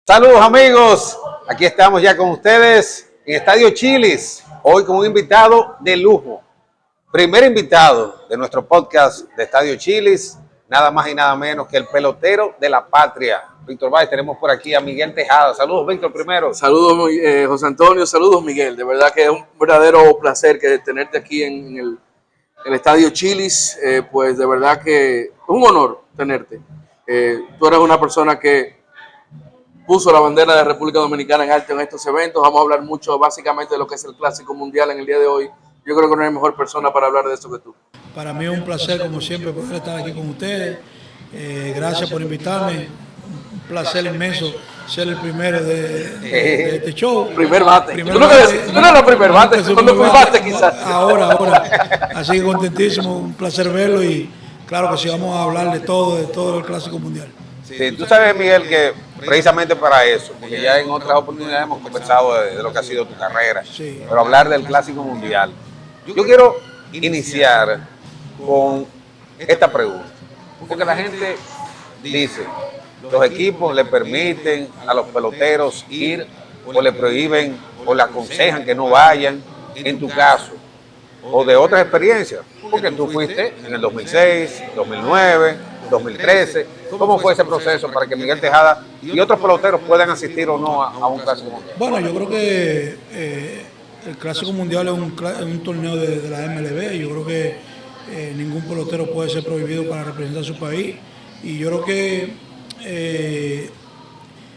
Saludos amigos, aquí estamos ya con ustedes en Estadio Chili's, hoy con un invitado de lujo, primer invitado de nuestro podcast de Estadio Chili's, nada más y nada menos que el pelotero de la patria, Víctor Báez. Tenemos por aquí a Miguel Tejada. Saludos, Víctor, primero. Saludos, José Antonio, saludos, Miguel. De verdad que es un verdadero placer tenerte aquí en el Estadio Chili's. Pues de verdad que es un honor tenerte. Tú eres una persona que puso la bandera de República Dominicana en alto en estos eventos. Vamos a hablar mucho básicamente de lo que es el Clásico Mundial en el día de hoy. Yo creo que no hay mejor persona para hablar de eso que tú. Para mí es un placer, como siempre, poder estar aquí con ustedes. Gracias por invitarme. Un placer inmenso ser el primero de este show. Primer bate. Primer Tú no eres el primer bate, cuando fui bate quizás. Ahora. Así que contentísimo, un placer verlo y claro que sí, vamos a hablar de todo el Clásico Mundial. Sí, tú sabes, Miguel, que precisamente para eso, porque ya en otras oportunidades hemos conversado de lo que ha sido tu carrera, Sí. pero hablar del Clásico Mundial. Yo quiero iniciar con esta pregunta, porque la gente dice, los equipos le permiten a los peloteros ir o le prohíben o le aconsejan que no vayan, en tu caso, o de otras experiencias, porque tú fuiste en el 2006, 2009, 2013. ¿Cómo fue ese proceso para que Miguel Tejada y otros peloteros puedan asistir o no a un Clásico Mundial? Bueno, yo creo que el Clásico Mundial es un torneo de la MLB. Yo creo que ningún pelotero puede ser prohibido para representar su país. Y yo creo que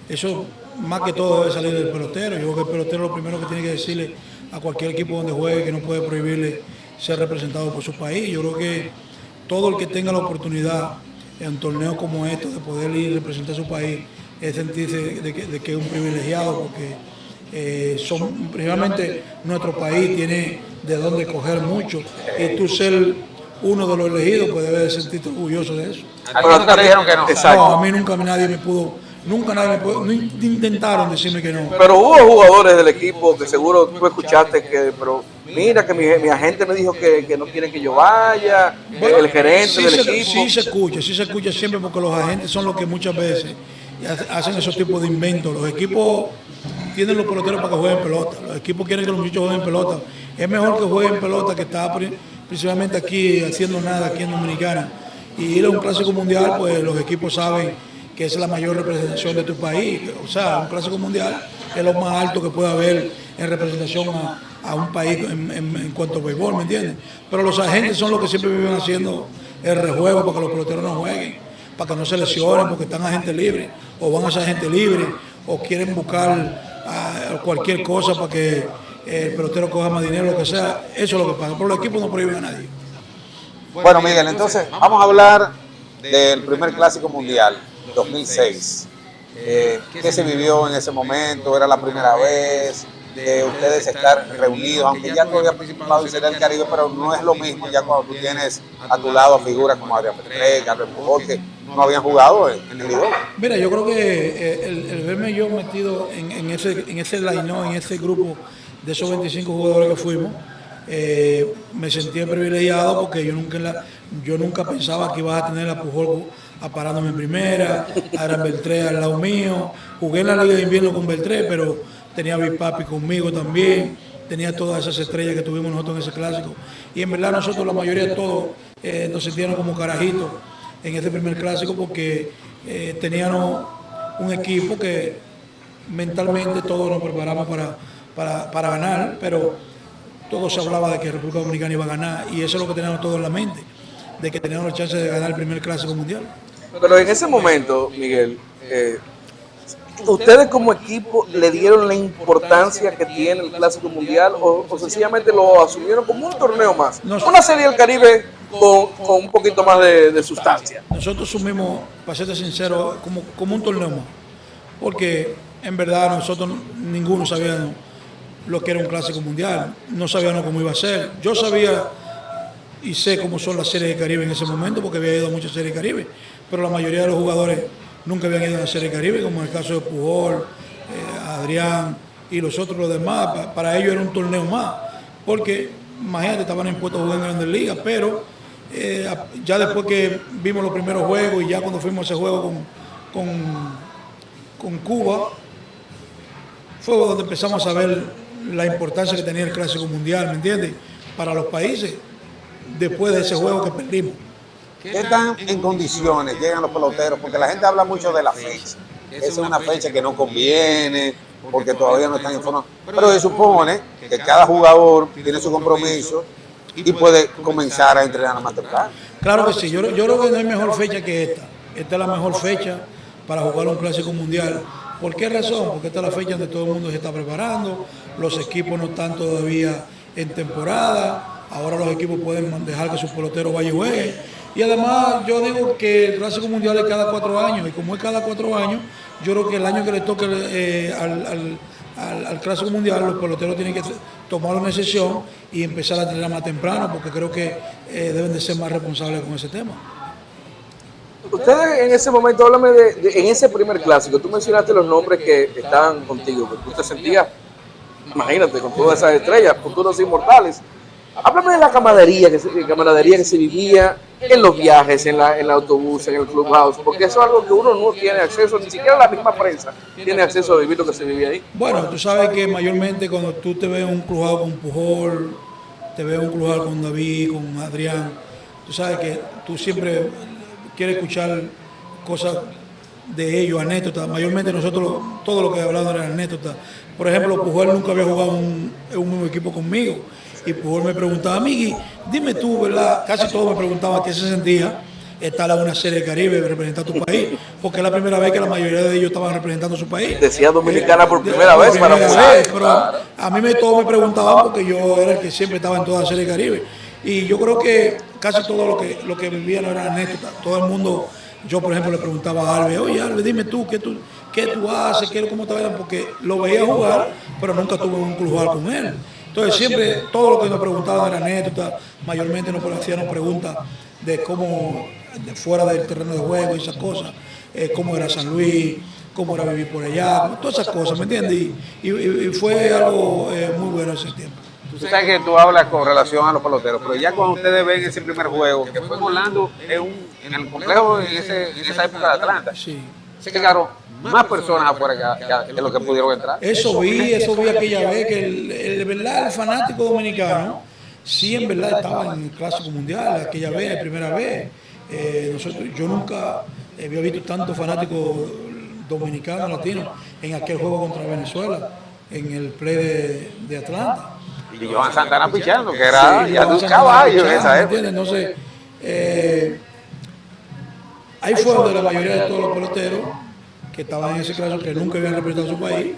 eso más que todo debe salir del pelotero. Yo creo que el pelotero lo primero que tiene que decirle a cualquier equipo donde juegue que no puede prohibirle ser representado por su país. Yo creo que todo el que tenga la oportunidad en torneos como estos de poder ir a representar a su país es sentirse de que es un privilegiado, porque principalmente nuestro país tiene de dónde coger mucho, y tú ser uno de los elegidos pues debes sentirte orgulloso de eso. A ti nunca te dijeron que no. Exacto. No, a mí nunca nadie me pudo, no intentaron decirme que no. Pero hubo jugadores del equipo que seguro tú escuchaste pero mira que mi agente me dijo que no quiere que yo vaya, el gerente del equipo. Sí se escucha siempre, porque los agentes son los que muchas veces hacen esos tipos de inventos. Los equipos tienen los peloteros para que jueguen pelota. Los equipos quieren que los muchachos jueguen pelota. Es mejor que jueguen pelota que está principalmente aquí haciendo nada aquí en Dominicana. Y ir a un Clásico Mundial, pues los equipos saben que es la mayor representación de tu país. O sea, un Clásico Mundial es lo más alto que puede haber en representación a un país en cuanto a béisbol, ¿me entiendes? Pero los agentes son los que siempre viven haciendo el rejuego para que los peloteros no jueguen, para que no se lesionen, porque están agentes libres, o van a ser agentes libres, o quieren buscar cualquier cosa para que el pelotero coja más dinero, lo que sea. Eso es lo que pasa. Pero los equipos no prohíben a nadie. Bueno, Miguel, entonces vamos a hablar del primer Clásico Mundial, 2006. ¿Qué se vivió en ese momento? ¿Era la primera vez de ustedes estar reunidos? Aunque ya tú habías participado en Serie del Caribe, pero no es lo mismo ya cuando tú tienes a tu lado figuras como Adrián Beltré, Carlos Pujol, que no habían jugado en el Lidón. Mira, yo creo que el verme yo metido en ese line-up, en ese grupo de esos 25 jugadores que fuimos, me sentí privilegiado, porque yo nunca pensaba que ibas a tener a Pujol parándome en primera, a Adrián Beltré al lado mío. Jugué en la Liga de Invierno con Beltré, pero tenía a Big Papi conmigo también, tenía todas esas estrellas que tuvimos nosotros en ese clásico. Y en verdad nosotros, la mayoría de todos, nos sentíamos como carajitos en ese primer clásico, porque teníamos un equipo que mentalmente todos nos preparamos para ganar, pero todo se hablaba de que República Dominicana iba a ganar, y eso es lo que teníamos todos en la mente, de que teníamos la chance de ganar el primer Clásico Mundial. Pero en ese momento, Miguel, ¿ustedes como equipo le dieron la importancia que tiene el Clásico Mundial o sencillamente lo asumieron como un torneo más? Una Serie del Caribe con un poquito más de sustancia. Nosotros asumimos, para serte sincero, como un torneo más, porque en verdad nosotros ninguno sabíamos lo que era un Clásico Mundial, no sabíamos cómo iba a ser. Yo sabía y sé cómo son las Series de Caribe en ese momento, porque había ido a muchas Series de Caribe, pero la mayoría de los jugadores nunca habían ido a la Serie de Caribe, como en el caso de Pujol, Adrián y los demás. Para ellos era un torneo más, porque imagínate, estaban impuestos a jugar en Grandes Ligas, pero ya después que vimos los primeros juegos, y ya cuando fuimos a ese juego con Cuba, fue donde empezamos a ver la importancia que tenía el Clásico Mundial, ¿me entiendes? Para los países, después de ese juego que perdimos. ¿Qué tan en condiciones llegan los peloteros? Porque la gente habla mucho de la fecha. Esa es una fecha que no conviene, porque todavía no están informados. Pero se supone que cada jugador tiene su compromiso y puede comenzar a entrenar más temprano. Claro que sí, yo creo que no hay mejor fecha que esta. Esta es la mejor fecha para jugar un Clásico Mundial. ¿Por qué razón? Porque esta es la fecha donde todo el mundo se está preparando, los equipos no están todavía en temporada, ahora los equipos pueden dejar que sus peloteros vayan y jueguen. Y además yo digo que el Clásico Mundial es cada 4 años, y como es cada 4 años, yo creo que el año que le toque al Clásico Mundial, los peloteros tienen que tomar una decisión y empezar a entrenar más temprano, porque creo que deben de ser más responsables con ese tema. Ustedes en ese momento, háblame en ese primer clásico, tú mencionaste los nombres que estaban contigo, que tú te sentías, imagínate, con todas esas estrellas, futuros inmortales. Háblame de la camaradería que se vivía en los viajes, en el autobús, en el clubhouse, porque eso es algo que uno no tiene acceso, ni siquiera la misma prensa tiene acceso a vivir lo que se vivía ahí. Bueno, tú sabes que mayormente cuando tú te ves un clubhouse con Pujol, te ves un clubhouse con David, con Adrián, tú sabes que tú siempre quieres escuchar cosas de ellos, anécdotas. Mayormente nosotros todo lo que hablamos era anécdotas. Por ejemplo, Pujol nunca había jugado en un mismo equipo conmigo. Y Pujol me preguntaba, Migui, dime tú, ¿verdad? Casi todos me preguntaban qué se sentía estar en una serie de Caribe, representar tu país, porque es la primera vez que la mayoría de ellos estaban representando su país. Decía Dominicana por primera vez para jugar. Pero a mí todos me preguntaban porque yo era el que siempre estaba en toda la serie de Caribe. Y yo creo que casi todo lo que vivía no era anécdota. Todo el mundo, yo por ejemplo le preguntaba a Alves, oye Alves, dime tú, ¿qué tú haces? ¿Cómo te va? Porque lo veía jugar, pero nunca tuve un club con él. Entonces siempre todo lo que nos preguntaban era anécdota, mayormente nos hacían preguntas de cómo, fuera del terreno de juego y esas cosas, cómo era San Luis, cómo era vivir por allá, todas esas cosas, ¿me entiendes? Y fue algo muy bueno ese tiempo. Tú sabes que tú hablas con relación a los peloteros, pero ya cuando ustedes ven ese primer juego, que fue en Orlando, en el complejo en esa época de Atlanta, Sí. se quedaron más personas afuera que los que pudieron entrar. Eso vi aquella vez que el fanático dominicano sí en verdad estaba en el Clásico Mundial, aquella vez, primera vez. Yo nunca había visto tantos fanáticos dominicanos, latinos, en aquel juego contra Venezuela, en el play de Atlanta. Y Johan Santana pichando, que era ya un caballo en esa época. Entonces, ahí fue donde la mayoría de todos los peloteros que estaban en ese caso, que nunca habían representado a su país,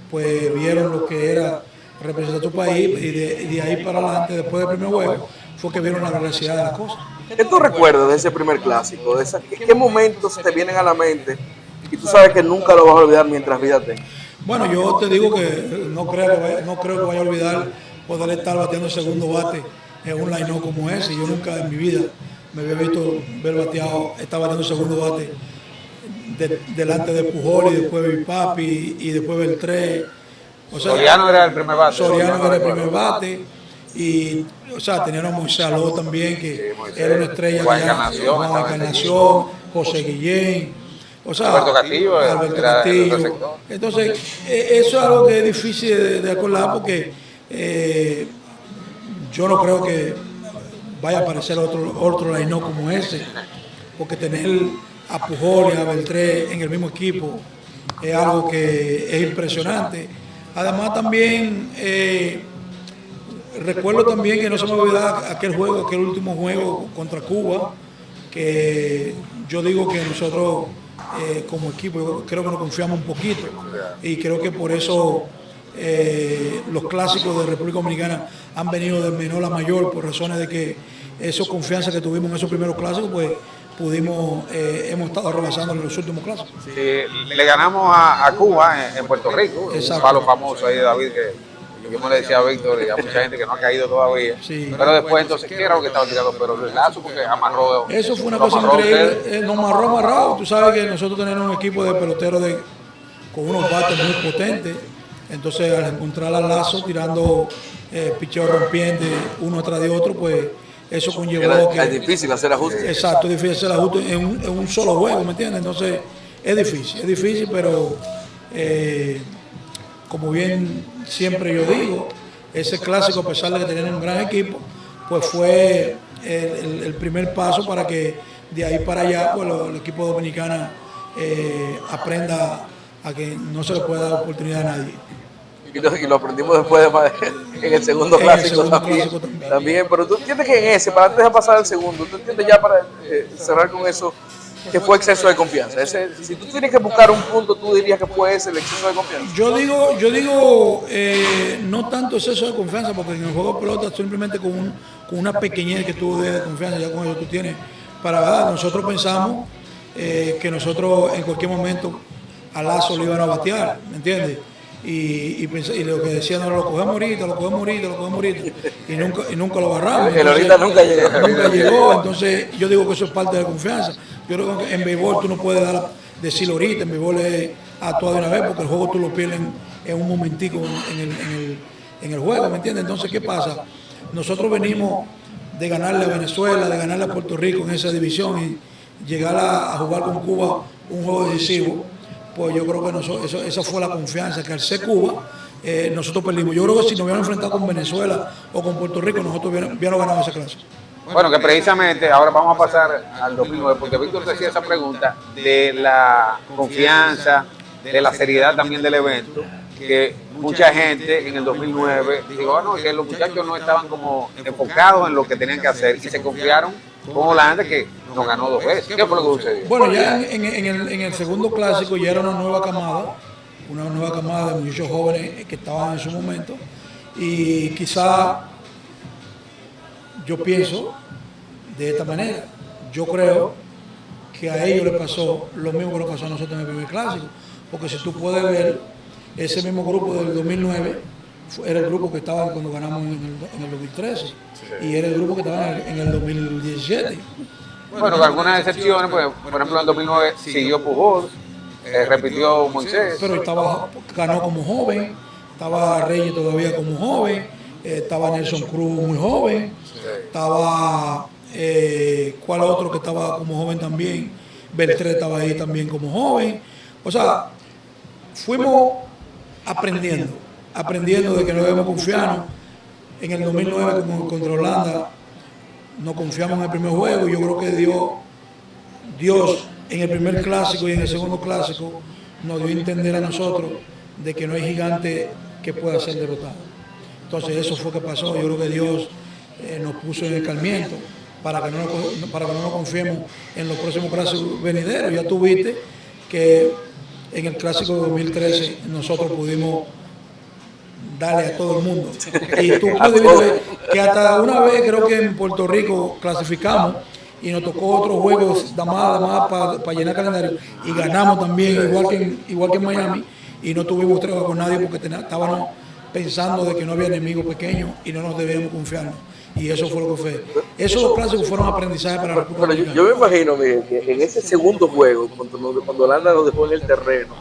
pues vieron lo que era representar a su país y de ahí para adelante, después del primer juego, fue que vieron la veracidad de las cosas. ¿Qué tú recuerdas de ese primer clásico? ¿Qué momentos te vienen a la mente y tú sabes que nunca lo vas a olvidar mientras vida tengas? Bueno, yo te digo que no creo que vaya a olvidar poder estar bateando el segundo bate en un line-up como ese. Yo nunca en mi vida me había visto ver bateado, estar bateando el segundo bate delante de Pujol y después de Papi y después Beltré. O sea, Soriano era el primer bate. Soriano era el primer bate. Y, o sea, teníamos a Moisés Aló también, que era una estrella. Juan Encarnación, José Guillén. O sea, Alberto Castillo. Entonces, eso es algo que es difícil de acordar porque yo no creo que vaya a aparecer otro line-up como ese, porque tener a Pujol y a Beltré en el mismo equipo es algo que es impresionante. Además también recuerdo también que no se me olvidaba aquel último juego contra Cuba, que yo digo que nosotros como equipo yo creo que nos confiamos un poquito y creo que por eso los clásicos de República Dominicana han venido de menor a mayor por razones de que esa confianza que tuvimos en esos primeros clásicos, pues hemos estado rebasando en los últimos clásicos. Sí, le ganamos a Cuba en Puerto Rico, exacto. Un palo famoso ahí de David que yo me le decía a Víctor y a mucha gente que no ha caído todavía. Sí. Pero después entonces, ¿qué era lo que estaba tirando? Pero el lazo porque amarró. Eso fue una cosa increíble, nos amarrado. Tú sabes que nosotros tenemos un equipo de peloteros con unos bates muy potentes. Entonces al encontrar al Lazo tirando picheo rompiente uno tras de otro, pues eso conllevó que... Es difícil hacer ajustes. Exacto, es difícil hacer ajustes en un solo juego, ¿me entiendes? Entonces es difícil, pero como bien siempre yo digo, ese clásico, a pesar de que tenían un gran equipo, pues fue el primer paso para que de ahí para allá pues, el equipo dominicano aprenda a que no se le puede dar oportunidad a nadie. Y lo aprendimos después en el segundo clásico también. Pero tú entiendes que en ese, para antes de pasar al segundo, tú entiendes ya para cerrar con eso, que fue exceso de confianza. Si tú tienes que buscar un punto, tú dirías que fue ese el exceso de confianza. Yo digo no tanto exceso de confianza, porque en el juego de pelota simplemente con una pequeñez que tú de confianza, ya con eso tú tienes para dar. Nosotros pensamos que nosotros en cualquier momento a Lazo lo iban a batear, ¿me entiendes? Y lo que decían, no, lo cogemos ahorita, y nunca lo agarramos. El ahorita nunca llegó. Nunca llegó, entonces yo digo que eso es parte de la confianza. Yo creo que en béisbol tú no puedes decirlo ahorita, en béisbol es actuar de una vez, porque el juego tú lo pierdes en un momentico en el juego, ¿me entiendes? Entonces, ¿qué pasa? Nosotros venimos de ganarle a Venezuela, de ganarle a Puerto Rico en esa división y llegar a jugar con Cuba un juego decisivo. Pues yo creo que esa fue la confianza, que al ser Cuba, nosotros perdimos. Yo creo que si nos hubiéramos enfrentado con Venezuela o con Puerto Rico, nosotros hubiéramos ganado esa clase. Bueno, que precisamente ahora vamos a pasar al 2009, porque Víctor decía esa pregunta de la confianza, de la seriedad también del evento, que mucha gente en el 2009 dijo, no, que los muchachos no estaban como enfocados en lo que tenían que hacer y se confiaron con Holanda, que nos ganó 2 veces. ¿Qué fue lo que sucedió? Bueno, ya en el segundo clásico ya era una nueva camada de muchachos jóvenes que estaban en su momento, y quizá yo pienso de esta manera, yo creo que a ellos les pasó lo mismo que nos pasó a nosotros en el primer clásico, porque si tú puedes ver, ese mismo grupo del 2009 era el grupo que estaba cuando ganamos en el 2013, y era el grupo que estaba en el 2017. Bueno, con algunas excepciones, pues, por ejemplo en el 2009 siguió Pujols, repitió Moisés. Pero ganó como joven, estaba Reyes todavía como joven, estaba Nelson Cruz muy joven, estaba, ¿cuál otro que estaba como joven también? Beltré estaba ahí también como joven. O sea, fuimos aprendiendo de que no debemos confiarnos. En el 2009 contra Holanda nos confiamos en el primer juego, y yo creo que Dios en el primer clásico y en el segundo clásico nos dio a entender a nosotros de que no hay gigante que pueda ser derrotado. Entonces eso fue lo que pasó. Yo creo que Dios nos puso en escarmiento para que no nos confiemos en los próximos clásicos venideros. Ya tú viste que en el clásico de 2013 nosotros pudimos darle a todo el mundo. Y tú puedes ver que hasta una vez creo que en Puerto Rico clasificamos y nos tocó otros juegos más para llenar calendario, y ganamos también, igual que en Miami, y no tuvimos tregua con nadie porque estábamos pensando de que no había enemigos pequeños y no nos debíamos confiarnos. Y eso fue lo que fue. Esos dos clásicos fueron aprendizajes para la República Dominicana. Yo me imagino, Miguel, que en ese segundo juego, cuando Holanda nos dejó en el terreno,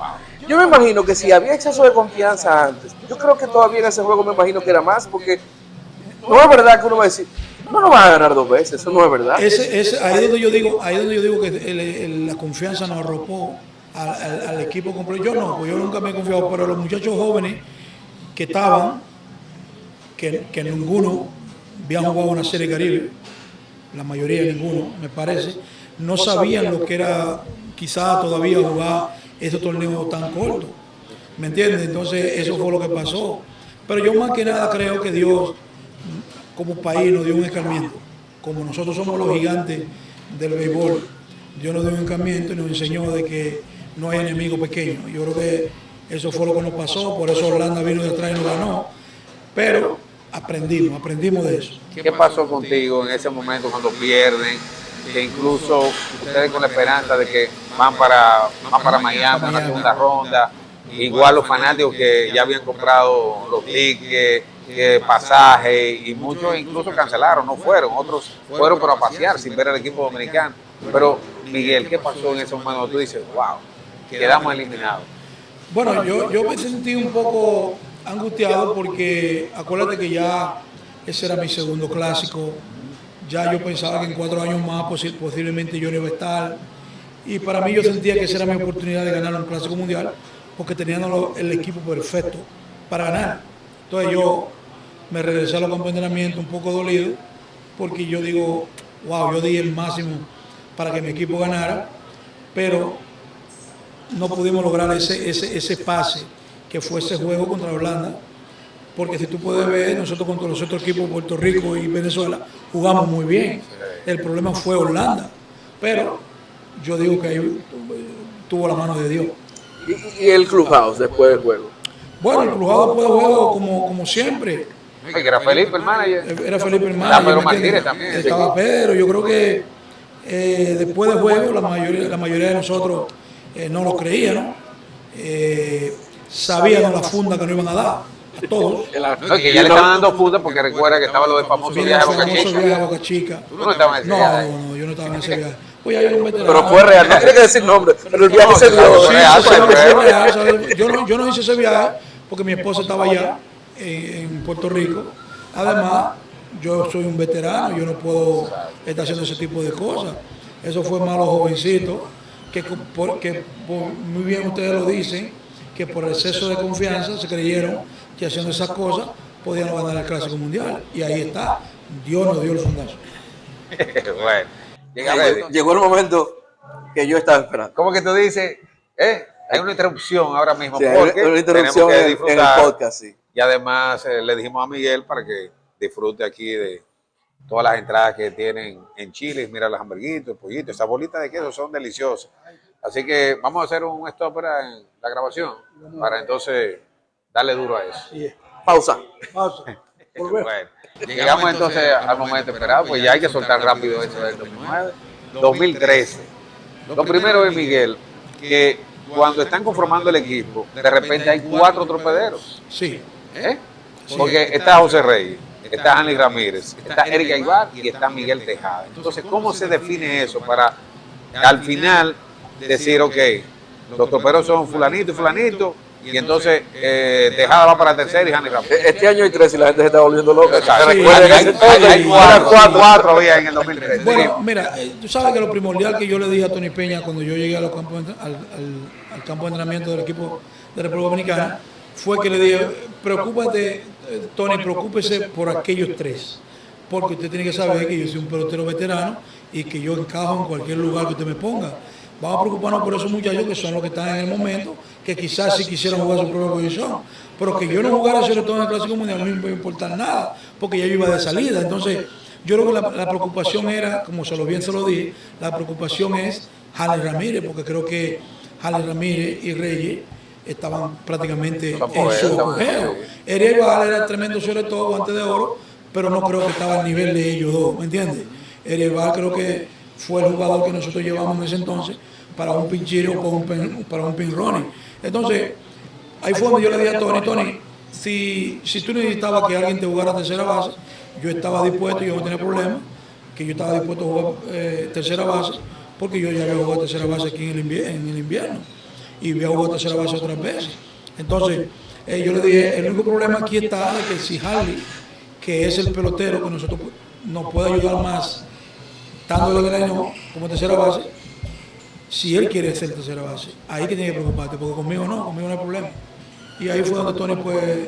yo me imagino que si había exceso de confianza antes, yo creo que todavía en ese juego me imagino que era más, porque no es verdad que uno va a decir, no nos van a ganar 2 veces, eso no es verdad. Ahí es donde yo digo que la confianza nos arropó al equipo completo. Yo no, pues yo nunca me he confiado, pero los muchachos jóvenes que estaban, que ninguno habían jugado una Serie Caribe, la mayoría ninguno, me parece, no sabían lo que era quizá todavía jugar esos torneos tan cortos, ¿me entiendes? Entonces eso fue lo que pasó. Pero yo más que nada creo que Dios como país nos dio un escarmiento. Como nosotros somos los gigantes del béisbol, Dios nos dio un escarmiento y nos enseñó de que no hay enemigo pequeño. Yo creo que eso fue lo que nos pasó, por eso Holanda vino detrás y nos ganó. Pero aprendimos de eso. ¿Qué pasó contigo en ese momento cuando pierden? Que incluso ustedes con la esperanza de que van para Miami en la segunda ronda, igual los fanáticos que ya habían comprado los tickets, pasajes, y muchos incluso cancelaron, no fueron, otros fueron pero a pasear sin ver al equipo dominicano. Pero Miguel, ¿qué pasó en ese momento? Tú dices, wow, quedamos eliminados. Bueno, yo me sentí un poco angustiado porque acuérdate que ya ese era mi segundo clásico. Ya yo pensaba que en 4 años más posiblemente yo no iba a estar. Y para mí yo sentía que esa era mi oportunidad de ganar un clásico mundial, porque teníamos el equipo perfecto para ganar. Entonces yo me regresé a los campos de entrenamiento un poco dolido, porque yo digo, wow, yo di el máximo para que mi equipo ganara, pero no pudimos lograr ese pase que fue ese juego contra Holanda, porque si tú puedes ver, nosotros contra los otros equipos, Puerto Rico y Venezuela, jugamos muy bien. El problema fue Holanda, pero yo digo que ahí tuvo la mano de Dios. Y el Clubhouse después del juego. Bueno, el Clubhouse después del juego, como siempre. Que era Felipe el manager. Era Felipe el Estaba manager. Pedro ¿me Martínez entiendes? también. Estaba Pedro. Yo creo que después del juego la mayoría de nosotros no lo creía, ¿no? Sabíamos la funda que nos iban a dar a todos. No, que ya le estaban dando funda porque recuerda que estaba lo del famoso Viene viaje el a Boca famoso Chica. viaje a Boca Chica. Tú no estabas en ese viaje. No, yo no estaba en ese viaje. Pues ya yo era un veterano. Pero fue real, no tiene que decir nombre, pero el viaje se dio. fue real, Sí, fue fue real. real, ¿sabes? Yo no hice ese viaje porque mi esposa estaba allá en Puerto Rico. Además, yo soy un veterano, yo no puedo estar haciendo ese tipo de cosas. Eso fue malo jovencito, muy bien ustedes lo dicen, que por exceso de confianza se creyeron que haciendo esas cosas podían ganar el Clásico Mundial. Y ahí está, Dios nos dio el fundazo. Bueno, llega Reddy. Llegó el momento que yo estaba esperando. ¿Cómo que tú dices? Hay una interrupción ahora mismo Sí, porque hay una interrupción tenemos que en el disfrutar. podcast, sí. Y además le dijimos a Miguel para que disfrute aquí de todas las entradas que tienen en Chile. Mira los hamburguitos, el pollito, esas bolitas de queso son deliciosas. Así que vamos a hacer un stop en la grabación para entonces darle duro a eso. Pausa. Bueno, llegamos entonces al momento esperado, pues ya hay que soltar rápido eso del 2009, 2013. Lo primero es, Miguel, que cuando están conformando el equipo, de repente hay 4 torpederos. Sí. Porque está José Reyes, está Hanley Ramírez, está Eric Aybar y está Miguel Tejada. Entonces, ¿cómo se define eso para al final decir, ok, los torpederos son fulanito y fulanito, y entonces Tejada va para tercera y Hanley Ramírez? Este año hay 3 y la gente se está volviendo loca. Exacto. Sí, Recuerden que hay hay 4 había en el 2013. Bueno, mira, tú sabes que lo primordial que yo le dije a Tony Peña cuando yo llegué a los campos al campo de entrenamiento del equipo de República Dominicana fue que le dije, preocúpate, Tony, preocúpese por aquellos 3, porque usted tiene que saber que yo soy un pelotero veterano y que yo encajo en cualquier lugar que usted me ponga. Vamos a preocuparnos por esos muchachos que son los que están en el momento, que quizás sí quisieran jugar su propia posición, pero que yo no jugara sobre todo en el Clásico Mundial no me iba a importar nada, porque ya yo iba de salida. Entonces, yo creo que la preocupación era, como se lo dije, la preocupación es Hanley Ramírez, porque creo que Hanley Ramírez y Reyes estaban prácticamente en su apogeo. Eric Aybar era tremendo sobre todo, guante de oro, pero no creo que estaba al nivel de ellos dos, ¿me entiendes? Eric Aybar creo que fue el jugador que nosotros llevamos en ese entonces para un pinchero o para un pin running. Entonces, ahí fue donde yo le dije a Tony, si tú necesitabas que alguien te jugara tercera base, yo estaba dispuesto, yo no tenía problema, que yo estaba dispuesto a jugar tercera base, porque yo ya había jugado tercera base aquí en el invierno, y había jugado tercera base otras veces. Entonces, yo le dije, el único problema aquí está de que si Hanley, que es el pelotero que nosotros nos puede ayudar más, dándole el año como tercera base, si él quiere ser tercera base, ahí que tiene que preocuparte, porque conmigo no hay problema. Y ahí fue donde Tony pues,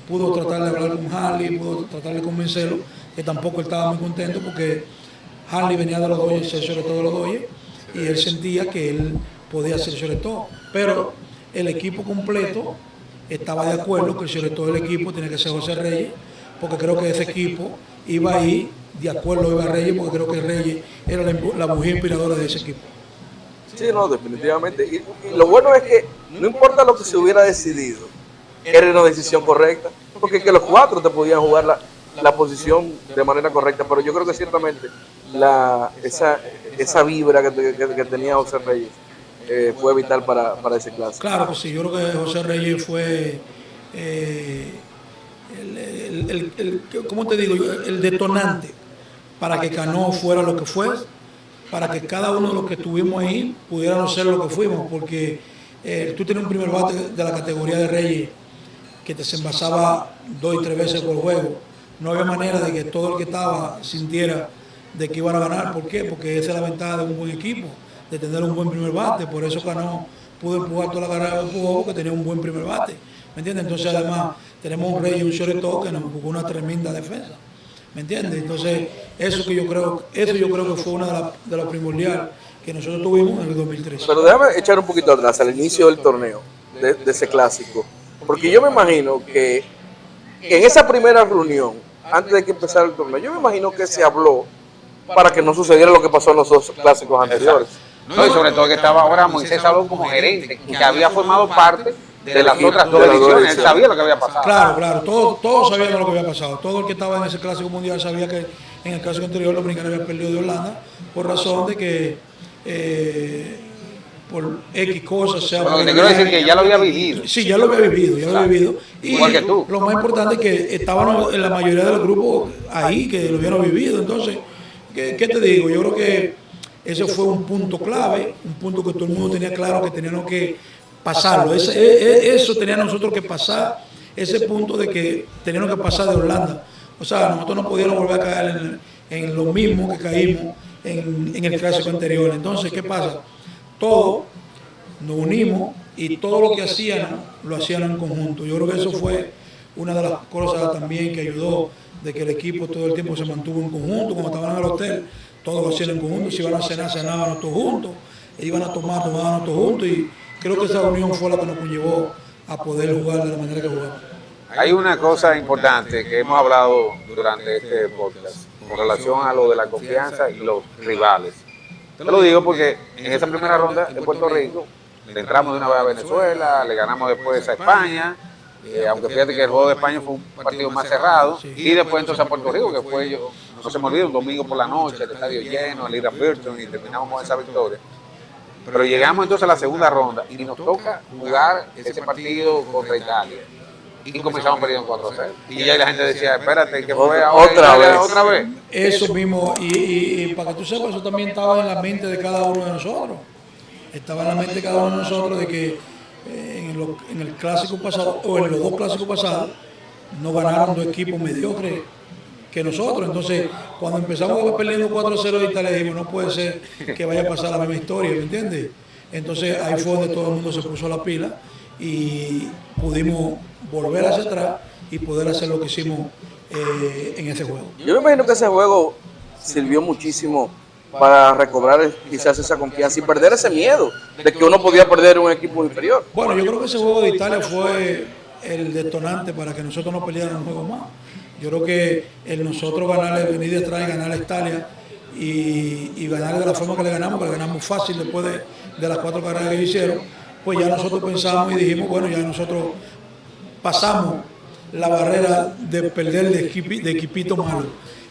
pudo tratar de hablar con Hanley, pudo tratar de convencerlo, que tampoco él estaba muy contento porque Hanley venía de los Dodgers, ser sobre todo de los Dodgers, y él sentía que él podía ser sobre todo. Pero el equipo completo estaba de acuerdo que sobre todo el equipo tenía que ser José Reyes, porque creo que ese equipo iba a ir de acuerdo iba a Reyes, porque creo que Reyes era la mujer inspiradora de ese equipo. Sí, no, definitivamente. Y lo bueno es que no importa lo que se hubiera decidido, era una decisión correcta, porque que los 4 te podían jugar la posición de manera correcta, pero yo creo que ciertamente esa vibra que tenía José Reyes fue vital para ese clásico. Claro que sí, yo creo que José Reyes fue ¿cómo te digo? El detonante para que Cano fuera lo que fue, para que cada uno de los que estuvimos ahí pudiéramos ser lo que fuimos, porque tú tienes un primer bate de la categoría de Reyes que te se envasaba 2 y 3 veces por juego. No había manera de que todo el que estaba sintiera de que iban a ganar. ¿Por qué? Porque esa es la ventaja de un buen equipo, de tener un buen primer bate. Por eso Cano pudo empujar toda la carrera de empujó, porque tenía un buen primer bate. ¿Me entiendes? Entonces, además, tenemos un rey y un shortstop que nos jugó una tremenda defensa. ¿Me entiendes? Entonces, eso yo creo que fue una de las primordiales que nosotros tuvimos en el 2013. Pero déjame echar un poquito atrás, al inicio del torneo, de ese clásico. Porque yo me imagino que en esa primera reunión, antes de que empezara el torneo, yo me imagino que se habló para que no sucediera lo que pasó en los dos clásicos anteriores. No, y sobre todo que estaba ahora Moisés Salón como gerente, que había formado parte de las otras dos ediciones. Él sabía lo que había pasado. Claro, todos sabíamos lo que había pasado. Todo el que estaba en ese clásico mundial sabía que en el clásico anterior los dominicanos habían perdido de Holanda por razón de que por X cosas sea. Pero te quiero decir que ya lo había vivido. Sí, ya lo había vivido. Y igual que tú. Lo más importante es que estaban en la mayoría de los grupos ahí que lo habían vivido. Entonces, ¿qué te digo? Yo creo que ese fue un punto clave, un punto que todo el mundo tenía claro que teníamos que pasarlo. Eso teníamos nosotros que pasar, ese punto de que teníamos que pasar de Holanda. O sea, nosotros no podíamos volver a caer en lo mismo que caímos en el clásico anterior. Entonces, ¿qué pasa? Todos nos unimos y todo lo que hacían, lo hacían en conjunto. Yo creo que eso fue una de las cosas también que ayudó de que el equipo todo el tiempo se mantuvo en conjunto. Cuando estaban en el hotel, todos lo hacían en conjunto. Si iban a cenar, cenábamos todos juntos. E iban a tomar, tomábamos todos juntos. Y creo que esa unión fue la que nos conllevó a poder jugar de la manera que jugamos. Hay una cosa importante que hemos hablado durante este podcast con relación a lo de la confianza y los rivales. Te lo digo porque en esa primera ronda de Puerto Rico le entramos de una vez a Venezuela, le ganamos después a España, aunque fíjate que el juego de España fue un partido más cerrado, y después entonces a Puerto Rico, que fue, no se me olvida, un domingo por la noche, el estadio lleno, el Ira Burton, y terminamos con esa victoria. Pero llegamos entonces a la segunda ronda y nos toca jugar ese partido contra Italia. Y comenzamos perdiendo 4-0. Y ya la gente decía, espérate, que fue ahora otra vez. Eso mismo, y para que tú sepas, eso también estaba en la mente de cada uno de nosotros. Estaba en la mente de cada uno de nosotros de que en el clásico pasado, o en los dos clásicos pasados, no ganaron dos equipos mediocres que nosotros. Entonces, cuando empezamos perdiendo 4-0 de Italia, dijimos, no puede ser que vaya a pasar la misma historia, ¿me entiendes? Entonces, ahí fue donde todo el mundo se puso la pila y pudimos volver hacia atrás y poder hacer lo que hicimos en ese juego. Yo me imagino que ese juego sirvió muchísimo para recobrar quizás esa confianza y perder ese miedo de que uno podía perder un equipo inferior. Bueno, yo creo que ese juego de Italia fue el detonante para que nosotros no perdiéramos un juego más. Yo creo que el nosotros ganarle, venir detrás y ganar a Italia y ganarle de la forma que le ganamos fácil después de las 4 carreras que hicieron, pues ya nosotros pensamos y dijimos, bueno, ya nosotros pasamos la barrera de perder de equipito malo.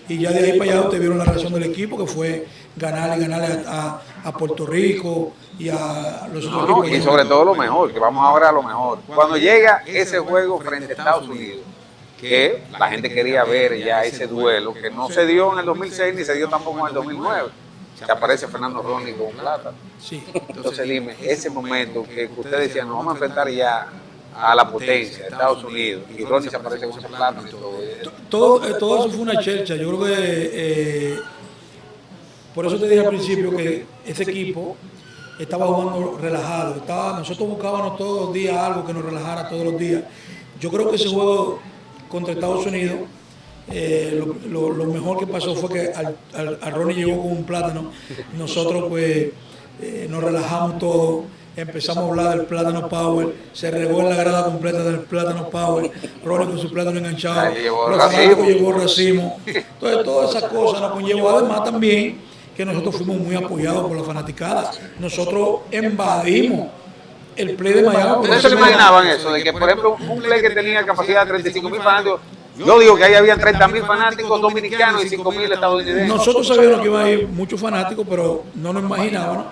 Y ya de ahí para allá ustedes vieron la reacción del equipo, que fue ganarle a Puerto Rico y a los otros equipos. Y sobre todo lo mejor, que vamos ahora a lo mejor. Cuando llega ese juego frente a Estados Unidos, que la gente quería ver ya ese duelo, que no se dio en el 2006 ni se dio tampoco en el 2009. Se aparece Fernando Ronnie con plata. Sí. Entonces dime, ese momento que ustedes decían, nos vamos a enfrentar ya a la potencia, Estados Unidos, y Ronnie se aparece con ese plata y todo. Todo eso fue una chercha. Yo creo que por eso te dije al principio que ese equipo estaba jugando relajado. Nosotros buscábamos todos los días algo que nos relajara todos los días. Yo creo que ese juego contra Estados Unidos, lo mejor que pasó fue que al Ronnie llegó con un plátano. Nosotros pues nos relajamos todos. Empezamos a hablar del plátano power, se regó en la grada completa del plátano power, Ronnie con su plátano enganchado, los fanáticos llevó racimo. Entonces todas esas cosas nos conllevó, además también que nosotros fuimos muy apoyados por la fanaticada. Nosotros invadimos el play de Miami. ¿Ustedes se imaginaban eso? De que, por ejemplo, un play que tenía capacidad de 35,000 fanáticos, yo digo que ahí había 30,000 fanáticos dominicanos y 5,000 estadounidenses. Nosotros sabíamos que iban a ir muchos fanáticos, pero no nos imaginábamos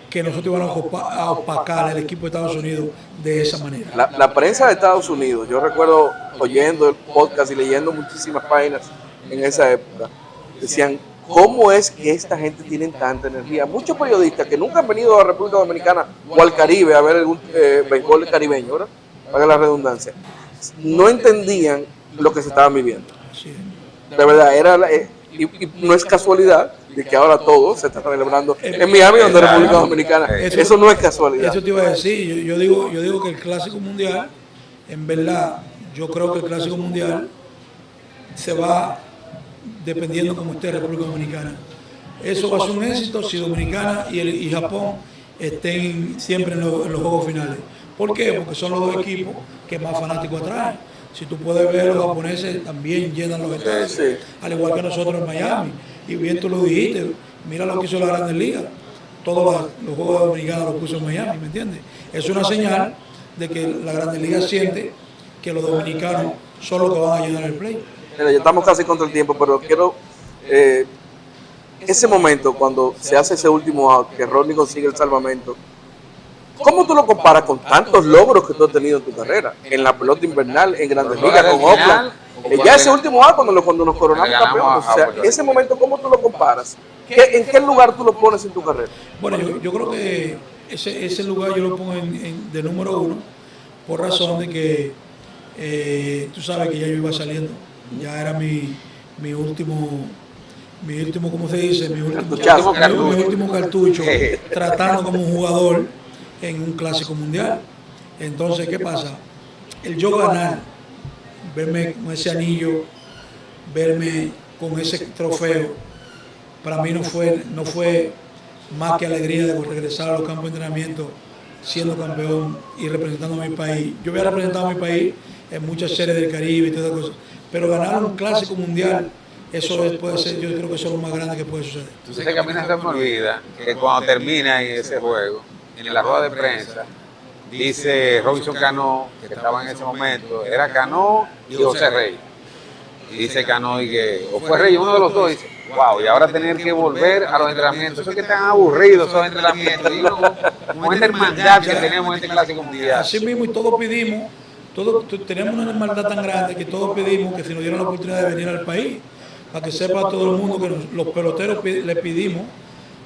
que nosotros íbamos a opacar al equipo de Estados Unidos de esa manera. La prensa de Estados Unidos, yo recuerdo oyendo el podcast y leyendo muchísimas páginas en esa época, decían, ¿cómo es que esta gente tiene tanta energía? Muchos periodistas que nunca han venido a la República Dominicana o al Caribe a ver algún béisbol caribeño, ¿verdad? Para la redundancia, no entendían lo que se estaban viviendo. Sí. De verdad, y no es casualidad de que ahora todo se está celebrando en Miami, donde República Dominicana. Eso no es casualidad. Eso te iba a decir. Yo digo que el Clásico Mundial, en verdad, yo creo que el Clásico Mundial se va dependiendo como esté República Dominicana. Eso va a ser un éxito si Dominicana y Japón estén siempre en los juegos finales. ¿Por qué? Porque son los dos equipos que más fanáticos atraen. Si tú puedes ver, los japoneses también llenan los estadios, Sí. al igual que nosotros en Miami. Y bien tú lo dijiste, mira lo que hizo la Grandes Ligas. Todos los juegos dominicanos los puso en Miami, ¿me entiendes? Es una señal de que la Grandes Ligas siente que los dominicanos son los que van a llenar el play. Mira, ya estamos casi contra el tiempo, pero quiero ese momento cuando se hace ese último out, que Rodney consigue el salvamento. ¿Cómo tú lo comparas con tantos logros que tú has tenido en tu carrera? En la pelota invernal, en Grandes Ligas, con Oakland. Ya ese último out cuando nos coronamos campeones. O sea, ese momento, ¿cómo tú lo comparas? ¿En qué lugar tú lo pones en tu carrera? Bueno, yo creo que ese lugar yo lo pongo de número 1 por razón de que tú sabes que ya yo iba saliendo. Ya era mi último, ¿cómo se dice? Mi último cartucho, tratando como un jugador en un Clásico Mundial. Entonces, ¿qué pasa? El yo ganar, verme con ese anillo, verme con ese trofeo, para mí no fue más que alegría de regresar a los campos de entrenamiento siendo campeón y representando a mi país. Yo había representado a mi país en muchas series del Caribe y todas esas cosas, pero ganar un Clásico Mundial, puede ser, yo creo que eso es lo más grande que puede suceder. Tú sabes que a mí no se me olvida que cuando termina ese juego, en la rueda de prensa, dice Robinson Cano, que estaba en ese momento, era Cano y José Rey. Y dice Cano y que, o fue Rey, uno de los dos, dice, wow, y ahora tener que volver a los entrenamientos, eso es que están aburridos esos entrenamientos, y con esta hermandad que tenemos en este Clásico Mundial. Así mismo, y todos pedimos, tenemos una hermandad tan grande que todos pedimos que si nos dieran la oportunidad de venir al país, para que sepa todo el mundo que los peloteros le pedimos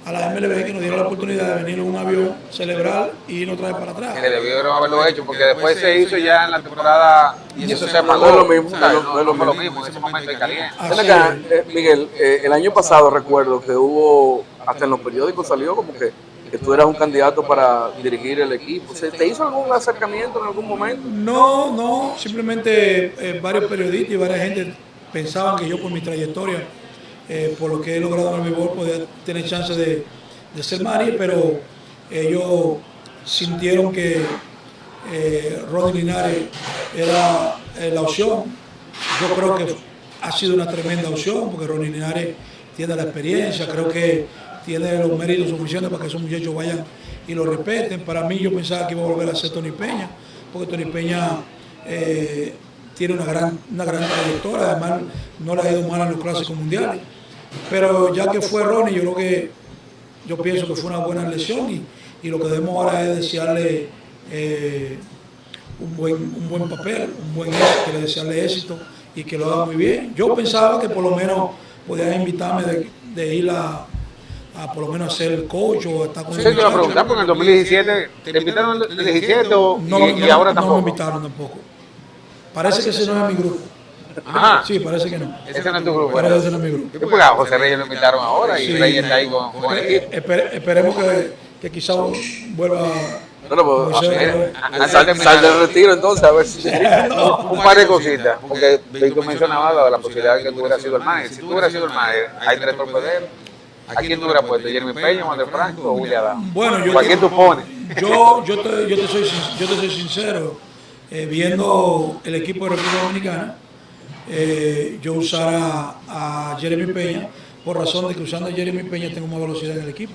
a la MLB que nos diera la oportunidad de venir en un avión, celebrar y irnos otra vez para atrás. Que debieron haberlo hecho, porque después se hizo ya en la temporada y eso se apagó. No es lo mismo, No es lo mismo, en ese momento de caliente. Ven acá, Miguel, el año pasado recuerdo que hubo, hasta en los periódicos salió como que tú eras un candidato para dirigir el equipo. ¿Te hizo algún acercamiento en algún momento? No, simplemente varios periodistas y varias gente pensaban que yo por mi trayectoria, por lo que he logrado en el béisbol, podía tener chance de ser manager, pero ellos sintieron que Rodney Linares era la opción. Yo creo que ha sido una tremenda opción, porque Rodney Linares tiene la experiencia, creo que tiene los méritos suficientes para que esos muchachos vayan y lo respeten. Para mí, yo pensaba que iba a volver a ser Tony Peña, porque Tony Peña tiene una gran trayectoria, además no le ha ido mal en los Clásicos Mundiales. Pero ya que fue Ronnie, yo pienso que fue una buena elección y lo que debemos ahora es desearle un buen papel, un buen éxito, que le desearle éxito y que lo haga muy bien. Yo pensaba que por lo menos podían invitarme de ir a por lo menos a ser el coach o a estar con Sí, te iba a preguntar, porque en el 2017, ¿te invitaron en el 2017 y ahora tampoco? No me invitaron tampoco. Parece que ese no es mi grupo. Ajá. Sí, parece que no. Ese no es tu grupo. Parece que ese no es mi grupo. ¿Y por qué a José Reyes lo invitaron ahora y Sí. Reyes está ahí con el equipo? Esperemos que quizás vuelva Bueno, pues, Moisés, sal del retiro entonces, a ver si... Un par de cositas, porque Víctor mencionaba la posibilidad de que tú hubieras sido el manager. Si tú hubieras sido el manager, hay 3 torpederos. ¿A quién tú hubieras puesto? ¿Jeremy Peña, Wander Franco o William Adams? Bueno, ¿A quién tú pones? yo te soy sincero. Viendo el equipo de República Dominicana, yo usara a Jeremy Peña por razón de que usando a Jeremy Peña tengo más velocidad en el equipo.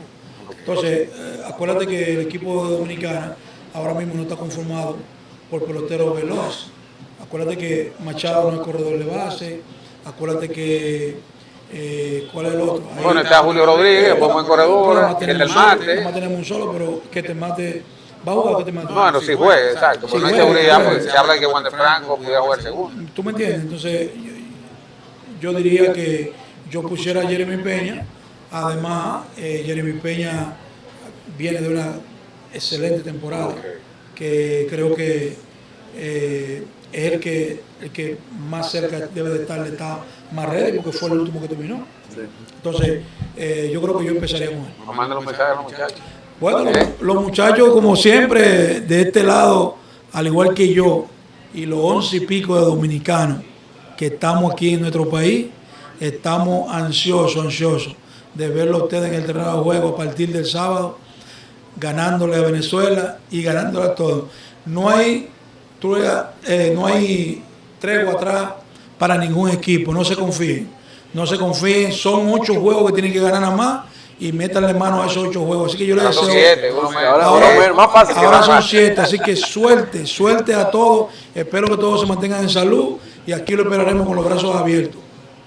Entonces, acuérdate que el equipo de Dominicana ahora mismo no está conformado por peloteros veloz. Acuérdate que Machado no es corredor de base. Acuérdate que ¿cuál es el otro? Ahí, Bueno, está Julio Rodríguez, buen corredor, que el mate. No tenemos un solo, pero que te mate. ¿Va a jugar o que te mate? Bueno, si juega, exacto. Pero no hay seguridad, porque se habla de que Wander Franco pudiera jugar segundo. ¿Tú me entiendes? Entonces, yo diría que yo pusiera a Jeremy Peña. Además, Jeremy Peña viene de una excelente temporada, que creo que es el que más cerca debe de estar, está más ready, porque fue el último que terminó. Entonces, yo creo que yo empezaría con él. Nos mandan los mensajes a los muchachos. Bueno, los muchachos, como siempre, de este lado, al igual que yo, y los 11 y pico de dominicanos que estamos aquí en nuestro país, estamos ansiosos de verlo a ustedes en el terreno de juego a partir del sábado, ganándole a Venezuela y ganándole a todos. No hay tregua atrás para ningún equipo, no se confíen. No se confíen, son 8 juegos que tienen que ganar nada más y métanle mano a esos 8 juegos. Así que yo les deseo. Son 7, uno menos. Ahora más fácil. Ahora son 7, así que suerte a todos. Espero que todos se mantengan en salud y aquí lo esperaremos con los brazos abiertos.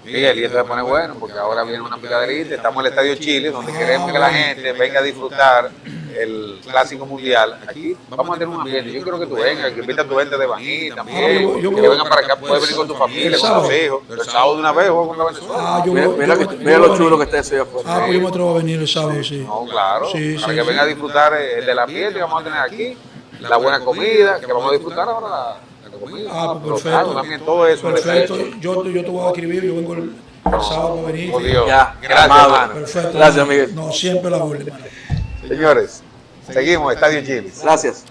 Miguel, y esto se pone bueno porque ahora viene una picaderita. Estamos en el Estadio Chile, donde queremos que la gente venga a disfrutar el Clásico Mundial. Aquí vamos a tener un ambiente. Yo quiero que tú vengas, que invita a tu gente de Baní también. Que vengan para acá, puedes venir con tu familia, con tus hijos. El sábado de una vez, juego contra Venezuela. Mira lo chulo que está ese afuera. Pues yo me atrevo a venir el sábado, sí. No, claro. Sí, para que venga a disfrutar del ambiente que vamos a tener aquí, la buena comida, que vamos a disfrutar ahora la comida. Pues perfecto. También todo eso. Perfecto. Yo te voy a escribir, yo vengo el sábado para venir. Por Dios. Ya, Gracias, amado. hermano. Perfecto. Gracias, Miguel. No, siempre la orden, hermano. Señores, seguimos, Estadio Chile. Gracias.